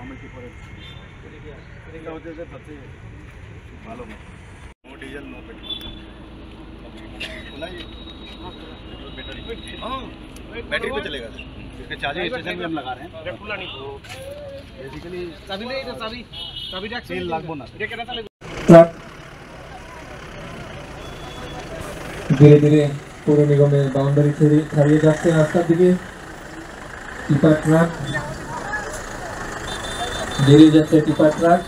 Normal tipper এটা হচ্ছে যে সবচেয়ে ভালো no diesel no petrol battery पे चलेगा इसके चार्जिंग स्टेशन भी हम लगा रहे हैं खुला नहीं तो बेसिकली चाबी ले इधर चाबी रख 3 लाख बोना ये कितना चलेगा धीरे धीरे পৌর নিগমের বাউন্ডারি ছাড়িয়ে যাচ্ছে রাস্তার দিকে টিপার ট্রাক বেরিয়ে যাচ্ছে টিপার ট্রাক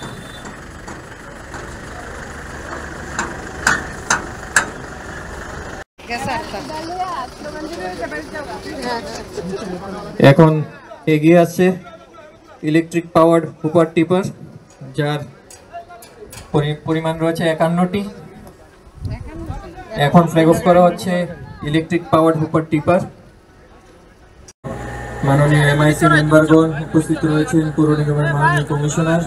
এখন এগিয়ে আসছে ইলেকট্রিক পাওয়ার্ড হুপার টিপার যার পরিমাণ রয়েছে 51টি এখন ফ্ল্যাগ অফ করা হচ্ছে ইলেকট্রিক পাওয়ার্ড হুপার টিপার মাননীয় এমআইসি মেম্বারগণ উপস্থিত রয়েছেন পৌর নিগমের মাননীয় কমিশনার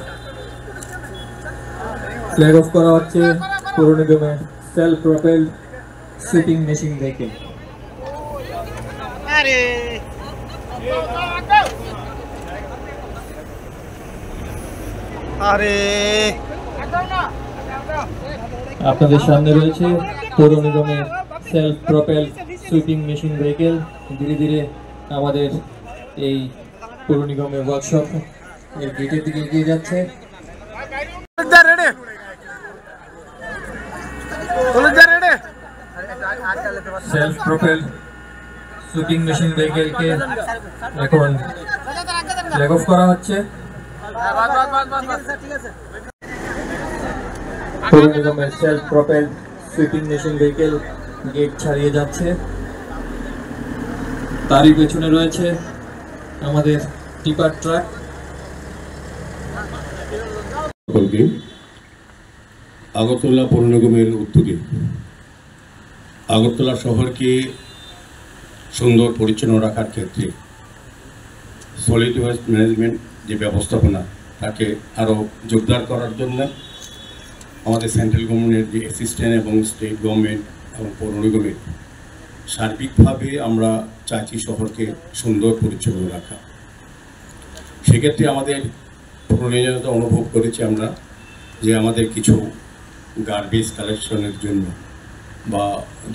ফ্ল্যাগ অফ করা হচ্ছে পৌর নিগমের self propelled sweeping machine vehicle আপনাদের সামনে রয়েছে পৌর নিগমের self propelled sweeping machine vehicle ধীরে ধীরে আমাদের এই পৌর নিগমের ওয়ার্কশপ এর গেটের দিকে এগিয়ে যাচ্ছে সেলফ প্রপেলড সুইপিং মেশিন ভেহিকলকে এখন ফ্ল্যাগ অফ করা হচ্ছে পৌর নিগমের self propelled sweeping machine vehicle gate ছাড়িয়ে যাচ্ছে তারই পেছনে রয়েছে আমাদের টিপার ট্রাক আগরতলা পৌর নিগমের উদ্যোগে আগরতলা শহরকে সুন্দর পরিচ্ছন্ন রাখার ক্ষেত্রে সলিড ওয়েস্ট ম্যানেজমেন্ট যে ব্যবস্থাপনা তাকে আরও জোরদার করার জন্য আমাদের সেন্ট্রাল গভর্নমেন্টের যে অ্যাসিস্ট্যান্ট এবং স্টেট গভর্নমেন্ট এবং পৌর নিগমের সার্বিকভাবে আমরা চাইছি শহরকে সুন্দর পরিচ্ছন্ন রাখা সেক্ষেত্রে আমাদের প্রয়োজনীয়তা অনুভব করেছি আমরা যে আমাদের কিছু গার্বেজ কালেকশনের জন্য বা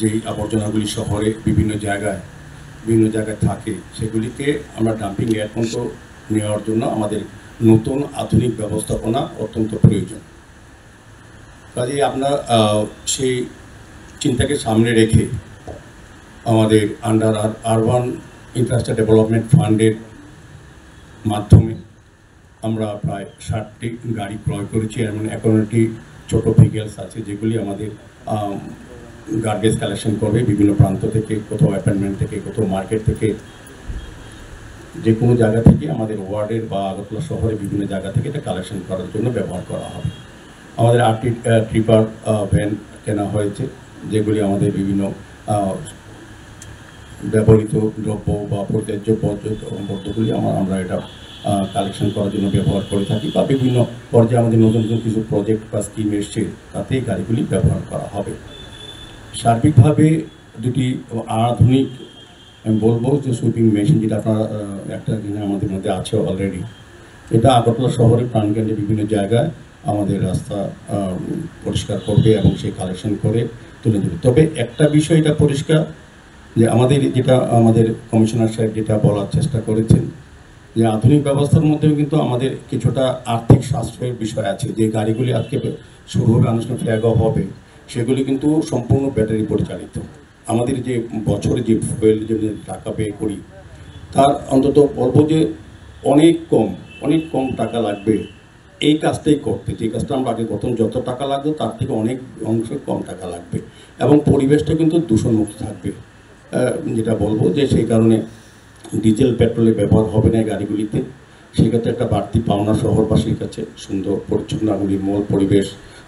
যেই আবর্জনাগুলি শহরে বিভিন্ন জায়গায় থাকে সেগুলিকে আমরা ডাম্পিং এয়ার পর্যন্ত নেওয়ার জন্য আমাদের নতুন আধুনিক ব্যবস্থাপনা অত্যন্ত প্রয়োজন কাজেই আমরা সেই চিন্তাকে সামনে রেখে আমাদের আন্ডার আরবান ইনফ্রাস্ট্রাকচার ডেভেলপমেন্ট ফান্ডের মাধ্যমে আমরা প্রায় 60টি গাড়ি ক্রয় করেছি এমন 51টি ছোটো ভেহিকেলস আছে যেগুলি আমাদের গার্বেজ কালেকশন করবে বিভিন্ন প্রান্ত থেকে কোথাও অ্যাপার্টমেন্ট থেকে কোথাও মার্কেট থেকে যে কোনো জায়গা থেকে আমাদের ওয়ার্ডের বা আগরতলা শহরে বিভিন্ন জায়গা থেকে এটা কালেকশন করার জন্য ব্যবহার করা হবে আমাদের 8টি ট্রিপার ভ্যান কেনা হয়েছে যেগুলি আমাদের বিভিন্ন ব্যবহৃত দ্রব্য বা পরিত্যাজ্য পদার্থগুলি আমরা এটা কালেকশন করার জন্য ব্যবহার করে থাকি বা বিভিন্ন পর্যায়ে আমাদের নতুন নতুন কিছু প্রজেক্ট বা স্কিম এসছে তাতে গাড়িগুলি ব্যবহার করা হবে সার্বিকভাবে দুটি আধুনিক আমি বলবো যে সুইপিং মেশিন যেটা আপনারা একটা আমাদের মধ্যে আছে অলরেডি এটা আগরতলা শহরের প্রাণকেন্দ্রে বিভিন্ন জায়গায় আমাদের রাস্তা পরিষ্কার করবে এবং সেই কালেকশন করে তুলে দেবে তবে একটা বিষয় এটা পরিষ্কার যে আমাদের যেটা আমাদের কমিশনার সাহেব যেটা বলার চেষ্টা করেছেন যে আধুনিক ব্যবস্থার মধ্যেও কিন্তু আমাদের কিছুটা আর্থিক সাশ্রয়ের বিষয় আছে যে গাড়িগুলি আজকে শুরু হবে আনুষ্ঠানিক ফ্ল্যাগ অফ হবে সেগুলি কিন্তু সম্পূর্ণ ব্যাটারি পরিচালিত আমাদের যে বছরে যে ফুয়েল যে টাকা ব্যয় করি তার অন্তত বলবো যে অনেক কম টাকা লাগবে এই কাজটাই করতে যে কাজটা আমরা আগে প্রথম যত টাকা লাগতো তার থেকে অনেক অংশ কম টাকা লাগবে এবং পরিবেশটা কিন্তু দূষণমুক্ত থাকবে যেটা বলবো যে সেই কারণে ডিজেল পেট্রোলের ব্যবহার হবে না গাড়িগুলিতে সেক্ষেত্রে একটা বাড়তি পাওনা শহরবাসীর কাছে সুন্দর পরিচ্ছন্ন নির্মল পরিবেশ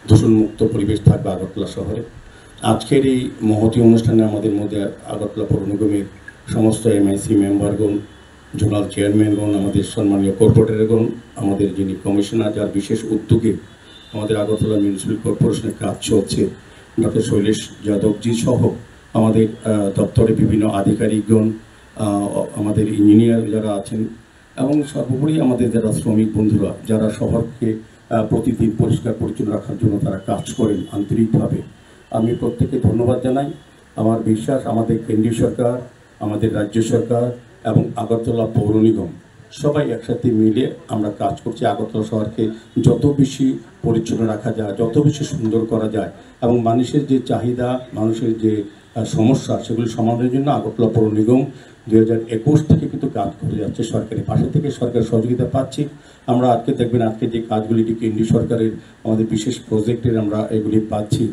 দূষণমুক্ত পরিবেশ থাকবে আগরতলা শহরে আজকের এই মহতী অনুষ্ঠানে আমাদের মধ্যে আগরতলা পৌর নিগমের সমস্ত এমআইসি মেম্বারগণ জোনাল চেয়ারম্যানগণ আমাদের সম্মানীয় কর্পোরেটরগণ আমাদের যিনি কমিশনার যার বিশেষ উদ্যোগে আমাদের আগরতলা মিউনিসিপ্যাল কর্পোরেশনের কাজ চলছে ডক্টর শৈলেশ যাদবজি সহ আমাদের দপ্তরে বিভিন্ন আধিকারিকগণ আমাদের ইঞ্জিনিয়ার যারা আছেন এবং সর্বোপরি আমাদের যারা শ্রমিক বন্ধুরা যারা শহরকে প্রতিদিন পরিষ্কার পরিচ্ছন্ন রাখার জন্য তারা কাজ করেন আন্তরিকভাবে, আমি প্রত্যেককে ধন্যবাদ জানাই। আমার বিশ্বাস আমাদের কেন্দ্রীয় সরকার, আমাদের রাজ্য সরকার এবং আগরতলা পৌর নিগম সবাই একসাথে মিলে আমরা কাজ করছি আগরতলা শহরকে যত বেশি পরিচ্ছন্ন রাখা যায়, যত বেশি সুন্দর করা যায় এবং মানুষের যে চাহিদা, মানুষের যে সমস্যা সেগুলি সমাধানের জন্য আগরতলা পৌর নিগম 2021 থেকে কিন্তু কাজ করে যাচ্ছে। সরকারের পাশে থেকে সরকারের সহযোগিতা পাচ্ছি আমরা। আজকে দেখবেন আজকে যে কাজগুলি কেন্দ্রীয় সরকারের আমাদের বিশেষ প্রজেক্টের আমরা এগুলি পাচ্ছি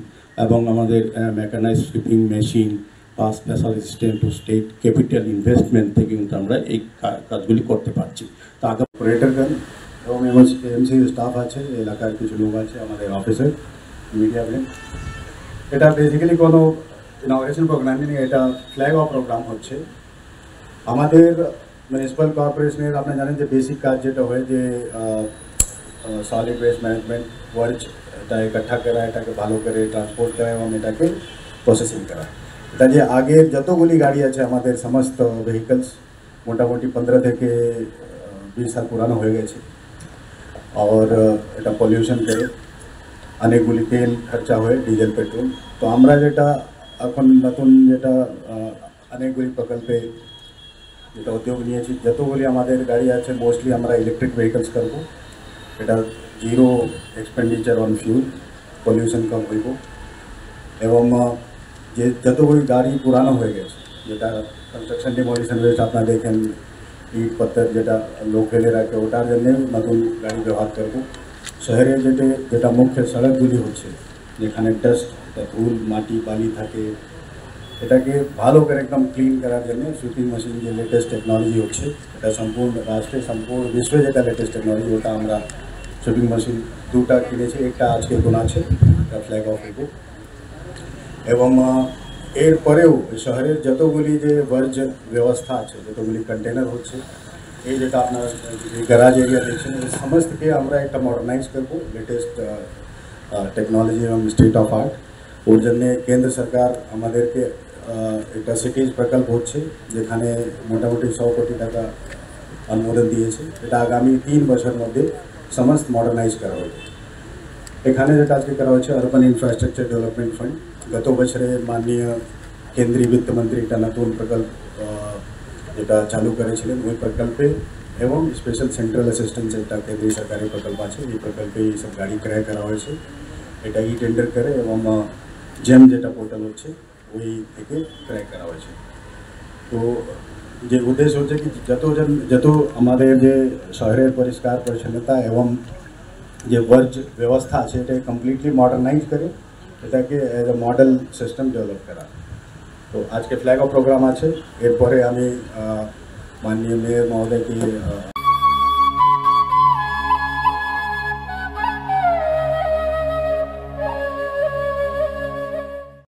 এবং আমাদের মেকানাইজড সুইপিং মেশিন বা special assistant two state capital investment থেকে কিন্তু আমরা এই কাজগুলি করতে পারছি। তো আগামী অপারেটরগণ এবং এমসি স্টাফ আছে, এলাকার কিছু লোক আছে, আমাদের অফিসের মিডিয়া ব্রেন, এটা বেসিক্যালি কোনো ইনঅগ্রেশন প্রোগ্রাম নেই, এটা ফ্ল্যাগ অফ প্রোগ্রাম হচ্ছে। আমাদের মিউনিসিপ্যাল কর্পোরেশনের আপনারা জানেন যে বেসিক কাজ যেটা হয় যে সলিড ওয়েস্ট ম্যানেজমেন্ট ওয়ার্জ, এটা ইকट्ठा করা, এটাকে ভালো করে ট্রান্সপোর্ট করা এবং এটাকে প্রসেসিং করা। এটা যে আগের যতগুলি গাড়ি আছে আমাদের সমস্ত ভেহিকলস মোটামুটি 15 থেকে 20 সাল পুরানো হয়ে গেছে और এটা পলিউশন করে, অনেকগুলি তেল খরচা হয়, ডিজেল পেট্রোল। তো আমরা যেটা এখন নতুন যেটা অনেকগুলি প্রকল্পে যেটা উদ্যোগ নিয়েছি, যতগুলি আমাদের গাড়ি আছে মোস্টলি আমরা ইলেকট্রিক ভেহিকলস করব। এটা zero expenditure on fuel, pollution কম হইব এবং যে যতগুলি গাড়ি পুরানো হয়ে গেছে, যেটা কনস্ট্রাকশন ডিমোলিশন ওয়েস্ট আপনারা দেখেন ইট পাথর যেটা লোক ফেলে রাখে, ওটার জন্য নতুন গাড়ি ব্যবহার করব। শহরে যেটা মুখ্য সড়কগুলি হচ্ছে যেখানে ডাস্ট, ধুল, মাটি, বালি থাকে, এটাকে ভালো করে একদম ক্লিন করার জন্য সুইপিং মেশিন যে লেটেস্ট টেকনোলজি হচ্ছে, এটা সম্পূর্ণ রাষ্ট্রে সম্পূর্ণ বিশ্বে যেটা লেটেস্ট টেকনোলজি, ওটা আমরা সুইপিং মেশিন 2টা কিনেছি, একটা আজকে গোনা আছে, এটা ফ্ল্যাগ অফ হইব। এবং এরপরেও শহরের যতগুলি যে বর্জ্য ব্যবস্থা আছে, যতগুলি কন্টেনার হচ্ছে, এই যেটা আপনার গ্যারাজ এরিয়া দেখছেন, এই সমস্তকে আমরা একটা মডার্নাইজ করবো লেটেস্ট টেকনোলজি এবং স্টেট অফ আর্ট। ওর জন্যে কেন্দ্র সরকার আমাদেরকে একটা সিটিজ প্রকল্প হচ্ছে যেখানে মোটামুটি 100 কোটি টাকা অনুমোদন দিয়েছে। এটা আগামী 3 বছর মধ্যে সমস্ত মডার্নাইজ করা হবে। এখানে যেটা আজকে করা হচ্ছে আরবান ইনফ্রাস্ট্রাকচার ডেভেলপমেন্ট ফান্ড, গত বছরে মাননীয় কেন্দ্রীয় বিত্তমন্ত্রী একটা নতুন প্রকল্প যেটা চালু করেছিলেন, ওই প্রকল্পে এবং স্পেশাল সেন্ট্রাল অ্যাসিস্ট্যান্স একটা কেন্দ্রীয় সরকারি প্রকল্প আছে, এই প্রকল্পে এই সব গাড়ি ক্রয় করা হয়েছে। এটা ই টেন্ডার করে এবং জেম যেটা পোর্টাল হচ্ছে ওই থেকে ক্রয় করা হয়েছে। তো যে উদ্দেশ্য হচ্ছে কি যত আমাদের যে শহরের পরিষ্কার পরিচ্ছন্নতা এবং যে বর্জ্য ব্যবস্থা আছে এটাকে কমপ্লিটলি মডার্নাইজ করে এটাকে as a model system develop করা। তো আজকে ফ্ল্যাগ অফ প্রোগ্রাম আছে, এরপরে আমি মাননীয় মেয়র মহোদয়কে